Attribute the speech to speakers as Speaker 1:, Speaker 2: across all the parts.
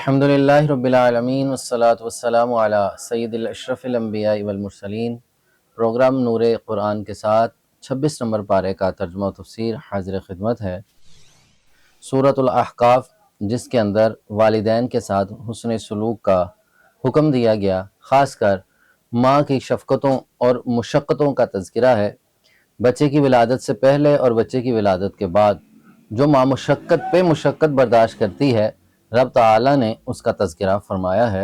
Speaker 1: الحمدللہ رب العالمین والصلاة والسلام علی سید الاشرف الانبیاء والمرسلین۔ پروگرام نور قرآن کے ساتھ 26 نمبر پارے کا ترجمہ و تفسیر حاضر خدمت ہے۔ سورۃ الاحقاف، جس کے اندر والدین کے ساتھ حسن سلوک کا حکم دیا گیا، خاص کر ماں کی شفقتوں اور مشقتوں کا تذکرہ ہے۔ بچے کی ولادت سے پہلے اور بچے کی ولادت کے بعد جو ماں مشقت پہ مشقت برداشت کرتی ہے، رب تعالیٰ نے اس کا تذکرہ فرمایا ہے،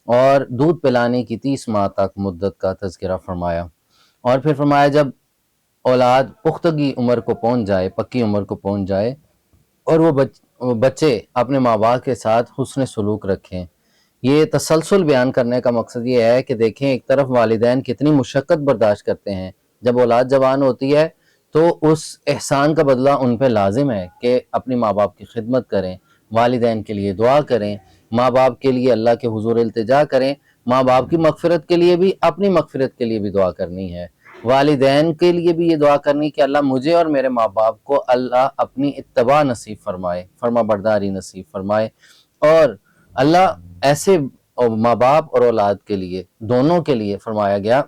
Speaker 1: اور دودھ پلانے کی 30 ماہ تک مدت کا تذکرہ فرمایا، اور پھر فرمایا جب اولاد پختگی عمر کو پہنچ جائے، پکی عمر کو پہنچ جائے، اور وہ بچے اپنے ماں باپ کے ساتھ حسن سلوک رکھیں۔ یہ تسلسل بیان کرنے کا مقصد یہ ہے کہ دیکھیں ایک طرف والدین کتنی مشقت برداشت کرتے ہیں، جب اولاد جوان ہوتی ہے تو اس احسان کا بدلہ ان پہ لازم ہے کہ اپنی ماں باپ کی خدمت کریں، والدین کے لیے دعا کریں، ماں باپ کے لیے اللہ کے حضور التجا کریں، ماں باپ کی مغفرت کے لیے بھی اپنی مغفرت کے لیے بھی دعا کرنی ہے، والدین کے لیے بھی یہ دعا کرنی کہ اللہ مجھے اور میرے ماں باپ کو اللہ اپنی اتباع نصیب فرمائے، فرما برداری نصیب فرمائے، اور اللہ ایسے ماں باپ اور اولاد کے لیے دونوں کے لیے فرمایا گیا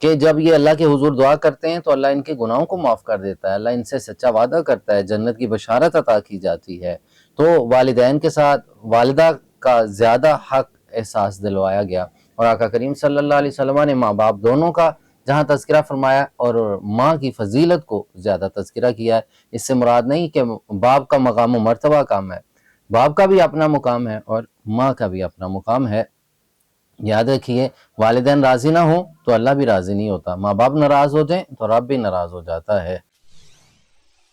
Speaker 1: کہ جب یہ اللہ کے حضور دعا کرتے ہیں تو اللہ ان کے گناہوں کو معاف کر دیتا ہے، اللہ ان سے سچا وعدہ کرتا ہے، جنت کی بشارت عطا کی جاتی ہے۔ تو والدین کے ساتھ والدہ کا زیادہ حق احساس دلوایا گیا، اور آقا کریم صلی اللہ علیہ وسلم نے ماں باپ دونوں کا جہاں تذکرہ فرمایا اور ماں کی فضیلت کو زیادہ تذکرہ کیا ہے۔ اس سے مراد نہیں کہ باپ کا مقام و مرتبہ کم ہے، باپ کا بھی اپنا مقام ہے اور ماں کا بھی اپنا مقام ہے۔ یاد رکھیے، والدین راضی نہ ہوں تو اللہ بھی راضی نہیں ہوتا، ماں باپ ناراض ہو جائیں تو رب بھی ناراض ہو جاتا ہے۔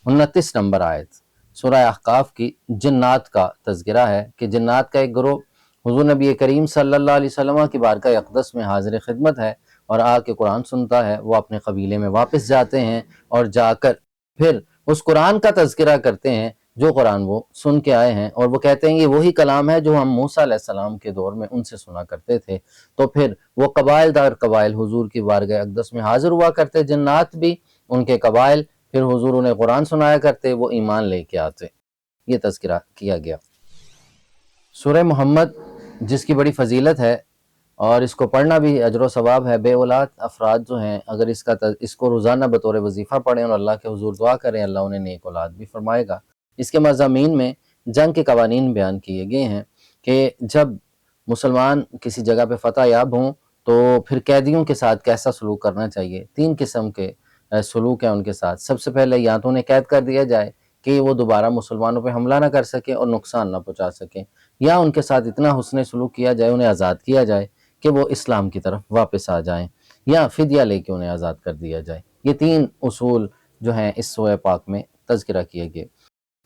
Speaker 1: 29 نمبر آیت سورہ احقاف کی جنات کا تذکرہ ہے کہ جنات کا ایک گروہ حضور نبی کریم صلی اللہ علیہ وسلم کی بارگاہ اقدس میں حاضر خدمت ہے اور آ کے قرآن سنتا ہے۔ وہ اپنے قبیلے میں واپس جاتے ہیں اور جا کر پھر اس قرآن کا تذکرہ کرتے ہیں جو قرآن وہ سن کے آئے ہیں، اور وہ کہتے ہیں یہ وہی کلام ہے جو ہم موسیٰ علیہ السلام کے دور میں ان سے سنا کرتے تھے۔ تو پھر وہ قبائل در قبائل حضور کی بارگاہ اقدس میں حاضر ہوا کرتے، جنات بھی ان کے قبائل، پھر حضور انہیں قرآن سنایا کرتے، وہ ایمان لے کے آتے۔ یہ تذکرہ کیا گیا۔ سورہ محمد، جس کی بڑی فضیلت ہے اور اس کو پڑھنا بھی اجر و ثواب ہے، بے اولاد افراد جو ہیں اگر اس کو روزانہ بطور وظیفہ پڑھیں اور اللہ کے حضور دعا کریں، اللہ انہیں نیک اولاد بھی فرمائے گا۔ اس کے مضامین میں جنگ کے قوانین بیان کیے گئے ہیں کہ جب مسلمان کسی جگہ پہ فتح یاب ہوں تو پھر قیدیوں کے ساتھ کیسا سلوک کرنا چاہیے۔ 3 قسم کے سلوک ہیں ان کے ساتھ۔ سب سے پہلے یا تو انہیں قید کر دیا جائے کہ وہ دوبارہ مسلمانوں پہ حملہ نہ کر سکیں اور نقصان نہ پہنچا سکیں، یا ان کے ساتھ اتنا حسن سلوک کیا جائے، انہیں آزاد کیا جائے کہ وہ اسلام کی طرف واپس آ جائیں، یا فدیہ لے کے انہیں آزاد کر دیا جائے۔ یہ 3 اصول جو ہیں اس سورہ پاک میں تذکرہ کیے گئے۔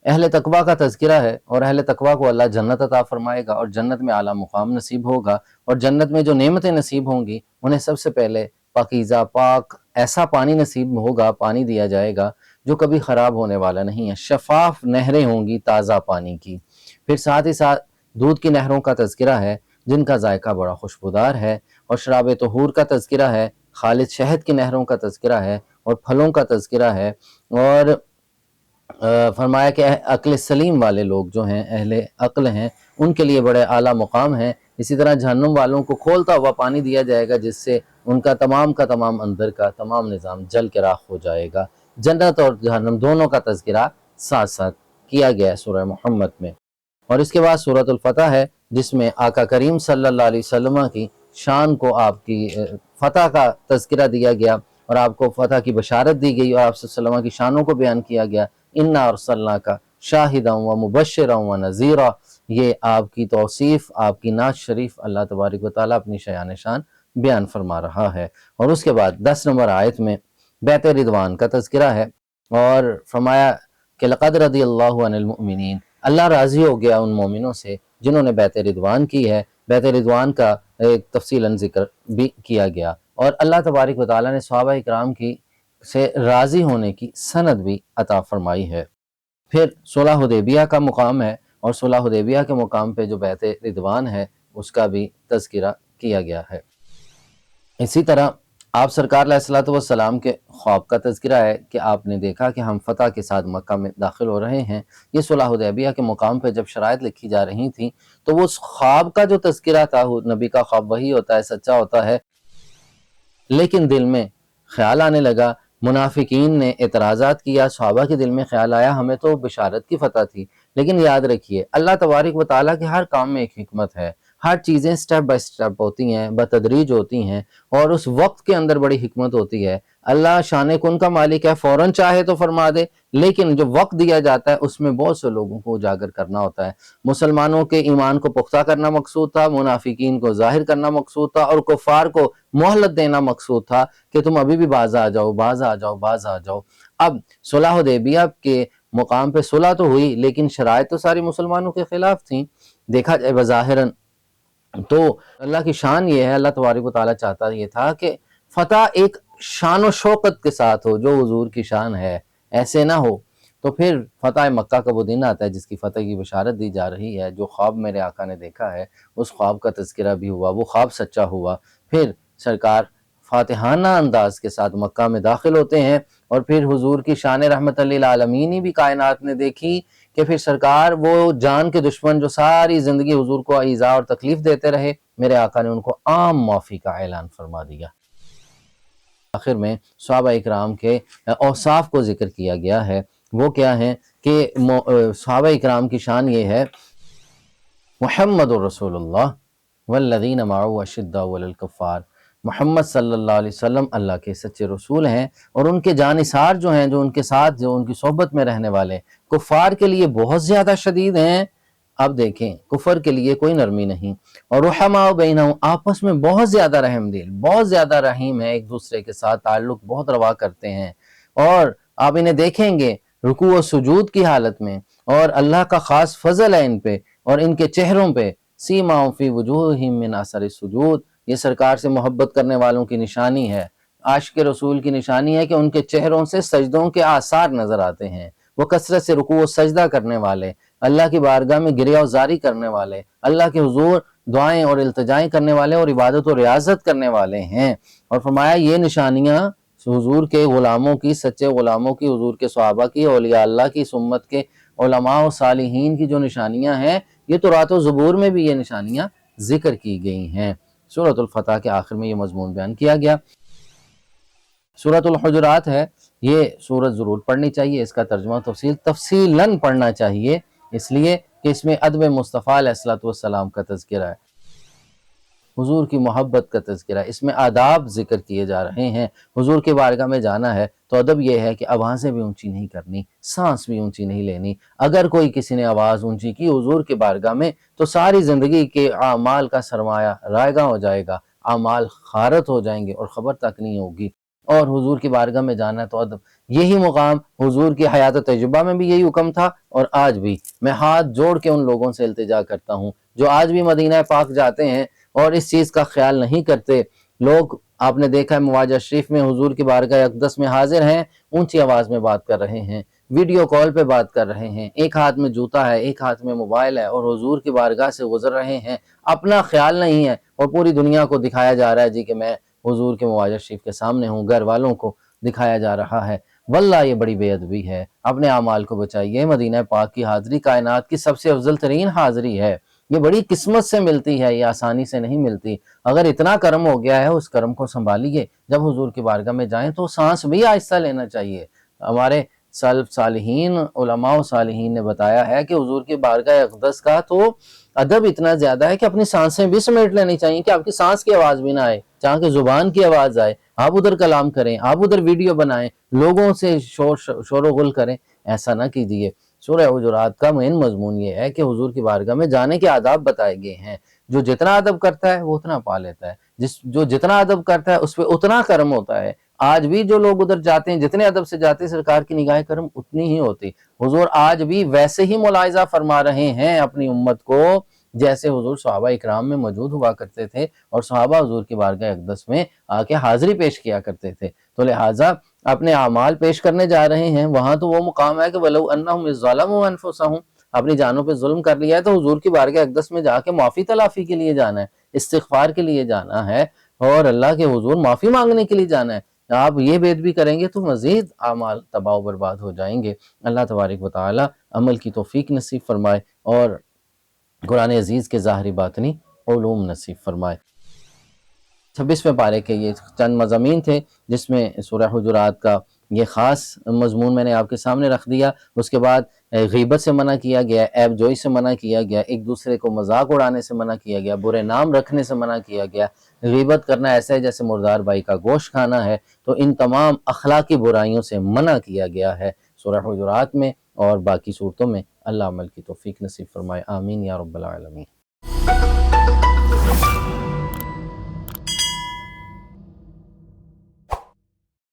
Speaker 1: اہل تقویٰ کا تذکرہ ہے، اور اہل تقویٰ کو اللہ جنت عطا فرمائے گا اور جنت میں اعلیٰ مقام نصیب ہوگا، اور جنت میں جو نعمتیں نصیب ہوں گی انہیں سب سے پہلے پاکیزہ پاک ایسا پانی نصیب ہوگا، پانی دیا جائے گا جو کبھی خراب ہونے والا نہیں ہے، شفاف نہریں ہوں گی تازہ پانی کی۔ پھر ساتھ ہی ساتھ دودھ کی نہروں کا تذکرہ ہے جن کا ذائقہ بڑا خوشبودار ہے، اور شراب طہور کا تذکرہ ہے، خالص شہد کی نہروں کا تذکرہ ہے، اور پھلوں کا تذکرہ ہے، اور فرمایا کہ عقل سلیم والے لوگ جو ہیں، اہل عقل ہیں، ان کے لیے بڑے اعلیٰ مقام ہیں۔ اسی طرح جہنم والوں کو کھولتا ہوا پانی دیا جائے گا جس سے ان کا تمام اندر کا تمام نظام جل کے راکھ ہو جائے گا۔ جنت اور جہنم دونوں کا تذکرہ ساتھ ساتھ کیا گیا ہے سورہ محمد میں۔ اور اس کے بعد سورۃ الفتح ہے جس میں آقا کریم صلی اللہ علیہ وسلم کی شان کو، آپ کی فتح کا تذکرہ دیا گیا اور آپ کو فتح کی بشارت دی گئی، اور آپ صلی اللہ علیہ وسلم کی شانوں کو بیان کیا گیا۔ اِنَّا أَرْسَلْنَاكَ شَاهِدًا وَمُبَشِّرًا وَنَذِيرًا، یہ آپ کی توصیف، آپ کی نعت شریف اللہ تبارک و تعالیٰ اپنی شایان شان بیان فرما رہا ہے۔ اور اس کے بعد 10 نمبر آیت میں بیعت رضوان کا تذکرہ ہے، اور فرمایا کہ لَقَدْ رَضِيَ اللَّهُ عَنِ الْمُؤْمِنِينَ، اللہ راضی ہو گیا ان مومنوں سے جنہوں نے بیعت رضوان کی ہے۔ بیعت رضوان کا ایک تفصیلاً ذکر بھی کیا گیا، اور اللہ تبارک و تعالیٰ نے صحابہ اکرام کی سے راضی ہونے کی سند بھی عطا فرمائی ہے۔ پھر صلح حدیبیہ کا مقام ہے، اور صلح حدیبیہ کے مقام پہ جو بیعت رضوان ہے اس کا بھی تذکرہ کیا گیا ہے۔ اسی طرح آپ سرکار علیہ الصلوۃ والسلام کے خواب کا تذکرہ ہے کہ آپ نے دیکھا کہ ہم فتح کے ساتھ مکہ میں داخل ہو رہے ہیں۔ یہ صلح حدیبیہ کے مقام پہ جب شرائط لکھی جا رہی تھیں تو وہ اس خواب کا جو تذکرہ تھا، نبی کا خواب وہی ہوتا ہے، سچا ہوتا ہے، لیکن دل میں خیال آنے لگا، منافقین نے اعتراضات کیا، صحابہ کے دل میں خیال آیا ہمیں تو بشارت کی فتح تھی۔ لیکن یاد رکھیے اللہ تبارک و تعالیٰ کے ہر کام میں ایک حکمت ہے، ہر چیزیں سٹیپ بائی سٹیپ ہوتی ہیں، بتدریج ہوتی ہیں، اور اس وقت کے اندر بڑی حکمت ہوتی ہے۔ اللہ شان کن کا مالک ہے، فوراً چاہے تو فرما دے، لیکن جو وقت دیا جاتا ہے اس میں بہت سے لوگوں کو اجاگر کرنا ہوتا ہے۔ مسلمانوں کے ایمان کو پختہ کرنا مقصود تھا، منافقین کو ظاہر کرنا مقصود تھا، اور کفار کو مہلت دینا مقصود تھا کہ تم ابھی بھی باز آ جاؤ، باز آ جاؤ، باز آ جاؤ۔ اب صلح حدیبیہ کے مقام پہ صلح تو ہوئی، لیکن شرائط تو ساری مسلمانوں کے خلاف تھیں۔ دیکھا جائے بظاہراً تو اللہ کی شان یہ ہے، اللہ تبارک و تعالیٰ چاہتا یہ تھا کہ فتح ایک شان و شوقت کے ساتھ ہو جو حضور کی شان ہے، ایسے نہ ہو۔ تو پھر فتح مکہ کا وہ دن آتا ہے جس کی فتح کی بشارت دی جا رہی ہے، جو خواب میرے آقا نے دیکھا ہے اس خواب کا تذکرہ بھی ہوا، وہ خواب سچا ہوا۔ پھر سرکار فاتحانہ انداز کے ساتھ مکہ میں داخل ہوتے ہیں، اور پھر حضور کی شان رحمت للعالمین بھی کائنات نے دیکھی کہ پھر سرکار وہ جان کے دشمن جو ساری زندگی حضور کو ایذا اور تکلیف دیتے رہے، میرے آقا نے ان کو عام معافی کا اعلان فرما دیا۔ آخر میں صحابہ اکرام کے اوصاف کو ذکر کیا گیا ہے، وہ کیا ہیں کہ صحابہ اکرام کی شان یہ ہے، محمد رسول اللہ والذین معه اشداء علی الکفار، محمد صلی اللہ علیہ وسلم اللہ کے سچے رسول ہیں، اور ان کے جانثار جو ہیں، جو ان کے ساتھ، جو ان کی صحبت میں رہنے والے کفار کے لیے بہت زیادہ شدید ہیں۔ اب دیکھیں کفر کے لیے کوئی نرمی نہیں، اور رحماء بینہم آپس میں بہت زیادہ رحم دل، بہت زیادہ رحیم ہے، ایک دوسرے کے ساتھ تعلق بہت روا کرتے ہیں، اور آپ انہیں دیکھیں گے رکوع و سجود کی حالت میں، اور اللہ کا خاص فضل ہے ان پہ، اور ان کے چہروں پہ سیماؤں فی وجوہہم من اثر السجود، یہ سرکار سے محبت کرنے والوں کی نشانی ہے، عاشق رسول کی نشانی ہے کہ ان کے چہروں سے سجدوں کے آثار نظر آتے ہیں، وہ کثرت سے رکوع و سجدہ کرنے والے، اللہ کی بارگاہ میں گریہ و زاری کرنے والے، اللہ کے حضور دعائیں اور التجائیں کرنے والے اور عبادت و ریاضت کرنے والے ہیں۔ اور فرمایا یہ نشانیاں حضور کے غلاموں کی، سچے غلاموں کی، حضور کے صحابہ کی، اولیاء اللہ کی، اس امت کے علماء و صالحین کی جو نشانیاں ہیں، یہ تو رات و زبور میں بھی یہ نشانیاں ذکر کی گئی ہیں۔ سورۃ الفتح کے آخر میں یہ مضمون بیان کیا گیا۔ سورۃ الحجرات ہے، یہ سورت ضرور پڑھنی چاہیے، اس کا ترجمہ تفصیلاً پڑھنا چاہیے، اس لیے کہ اس میں ادب مصطفیٰ علیہ الصلوۃ والسلام کا تذکرہ ہے، حضور کی محبت کا تذکرہ ہے، اس میں آداب ذکر کیے جا رہے ہیں۔ حضور کے بارگاہ میں جانا ہے تو ادب یہ ہے کہ آوازیں بھی اونچی نہیں کرنی، سانس بھی اونچی نہیں لینی۔ اگر کوئی کسی نے آواز اونچی کی حضور کے بارگاہ میں تو ساری زندگی کے اعمال کا سرمایہ رائگاں ہو جائے گا، اعمال خارت ہو جائیں گے اور خبر تک نہیں ہوگی۔ اور حضور کی بارگاہ میں جانا ہے تو ادب، یہی مقام حضور کی حیات و تجربہ میں بھی یہی حکم تھا، اور آج بھی میں ہاتھ جوڑ کے ان لوگوں سے التجا کرتا ہوں جو آج بھی مدینہ پاک جاتے ہیں اور اس چیز کا خیال نہیں کرتے۔ لوگ آپ نے دیکھا ہے مواجہ شریف میں حضور کی بارگاہ اقدس میں حاضر ہیں، اونچی آواز میں بات کر رہے ہیں، ویڈیو کال پہ بات کر رہے ہیں، ایک ہاتھ میں جوتا ہے، ایک ہاتھ میں موبائل ہے، اور حضور کی بارگاہ سے گزر رہے ہیں، اپنا خیال نہیں ہے، اور پوری دنیا کو دکھایا جا رہا ہے جی کہ میں حضور کے مواجہ شریف کے سامنے ہوں، گھر والوں کو دکھایا جا رہا ہے۔ واللہ یہ بڑی بے ادبی ہے، اپنے اعمال کو بچائیے۔ مدینہ پاک کی حاضری کائنات کی سب سے افضل ترین حاضری ہے، یہ بڑی قسمت سے ملتی ہے، یہ آسانی سے نہیں ملتی۔ اگر اتنا کرم ہو گیا ہے اس کرم کو سنبھالیے، جب حضور کی بارگاہ میں جائیں تو سانس بھی آہستہ لینا چاہیے۔ ہمارے سلف صالحین، علماء و صالحین نے بتایا ہے کہ حضور کی بارگاہ اقدس کا تو ادب اتنا زیادہ ہے کہ اپنی سانسیں بھی سمیٹ لینی چاہیے کہ آپ کی سانس کی آواز بھی نہ آئے، جہاں کہ زبان کی آواز آئے، آپ ادھر کلام کریں، آپ ادھر ویڈیو بنائیں، لوگوں سے شور و غل کریں، ایسا نہ کیجیے۔ سورہ حجرات کا مین مضمون یہ ہے کہ حضور کی بارگاہ میں جانے کے آداب بتائے گئے ہیں۔ جو جتنا ادب کرتا ہے وہ اتنا پا لیتا ہے، جو جتنا ادب کرتا ہے اس پہ اتنا کرم ہوتا ہے۔ آج بھی جو لوگ ادھر جاتے ہیں، جتنے ادب سے جاتے ہیں، سرکار کی نگاہ کرم اتنی ہی ہوتی۔ حضور آج بھی ویسے ہی ملاحظہ فرما رہے ہیں اپنی امت کو جیسے حضور صحابہ اکرام میں موجود ہوا کرتے تھے، اور صحابہ حضور کی بارگاہ اقدس میں آ کے حاضری پیش کیا کرتے تھے۔ تو لہٰذا اپنے اعمال پیش کرنے جا رہے ہیں، وہاں تو وہ مقام ہے کہ وَلَوْ أَنَّهُمْ إِذْ ظَلَمُوا أَنفُسَهُمْ، اپنی جانوں پہ ظلم کر لیا ہے تو حضور کی بارگاہ اقدس میں جا کے معافی تلافی کے لیے جانا ہے، استغفار کے لیے جانا ہے۔ اور اللہ کے حضور معافی مانگنے کے لیے جانا ہے۔ آپ یہ بید بھی کریں گے تو مزید اعمال تباہ و برباد ہو جائیں گے۔ اللہ تبارک و تعالی عمل کی توفیق نصیب فرمائے اور قرآن عزیز کے ظاہری باطنی علوم نصیب فرمائے۔ 26ویں پارے کے یہ چند مضامین تھے جس میں سورہ حجرات کا یہ خاص مضمون میں نے آپ کے سامنے رکھ دیا۔ اس کے بعد غیبت سے منع کیا گیا، عیب جوئی سے منع کیا گیا، ایک دوسرے کو مذاق اڑانے سے منع کیا گیا، برے نام رکھنے سے منع کیا گیا۔ غیبت کرنا ایسا ہے جیسے مردار بھائی کا گوشت کھانا ہے، تو ان تمام اخلاقی برائیوں سے منع کیا گیا ہے سورہ حجرات میں اور باقی صورتوں میں۔ اللہ عمل کی توفیق نصیب فرمائے، آمین یا رب العالمین۔